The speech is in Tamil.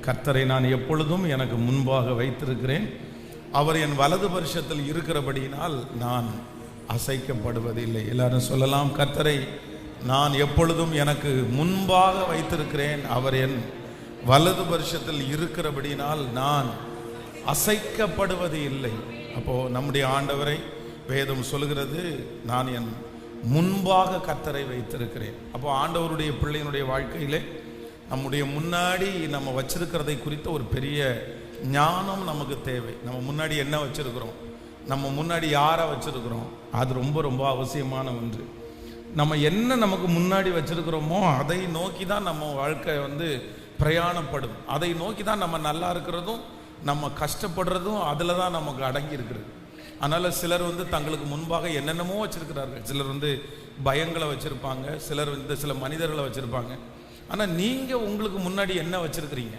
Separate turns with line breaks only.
கர்த்தரை நான் எப்பொழுதும் எனக்கு முன்பாக வைத்திருக்கிறேன். அவர் என் வலது பரிசத்தில் இருக்கிறபடியினால் நான் அசைக்கப்படுவதில்லை. எல்லாரும் சொல்லலாம், கர்த்தரை நான் எப்பொழுதும் எனக்கு முன்பாக வைத்திருக்கிறேன். அவர் என் வலது பரிசத்தில் இருக்கிறபடியினால் நான் அசைக்கப்படுவது இல்லை. அப்போ நம்முடைய ஆண்டவரை வேதம் சொல்கிறது, நான் என் முன்பாக கர்த்தரை வைத்திருக்கிறேன். அப்போ ஆண்டவருடைய பிள்ளையினுடைய வாழ்க்கையிலே நம்முடைய முன்னாடி நம்ம வச்சிருக்கிறதை குறித்த ஒரு பெரிய ஞானம் நமக்கு தேவை. நம்ம முன்னாடி என்ன வச்சிருக்கிறோம், நம்ம முன்னாடி யாரை வச்சிருக்கிறோம், அது ரொம்ப ரொம்ப அவசியமான ஒன்று. நம்ம என்ன நமக்கு முன்னாடி வச்சிருக்கிறோமோ அதை நோக்கி தான் நம்ம வாழ்க்கை பிரயாணப்படும். அதை நோக்கி தான் நம்ம நல்லா இருக்கிறதும் நம்ம கஷ்டப்படுறதும் அதில் தான் நமக்கு அடங்கி இருக்கிறது. அதனால் சிலர் தங்களுக்கு முன்பாக என்னென்னமோ வச்சிருக்கிறார்கள். சிலர் பயங்களை வச்சுருப்பாங்க, சிலர் சில மனிதர்களை வச்சுருப்பாங்க. ஆனால் நீங்கள் உங்களுக்கு முன்னாடி என்ன வச்சுருக்கிறீங்க?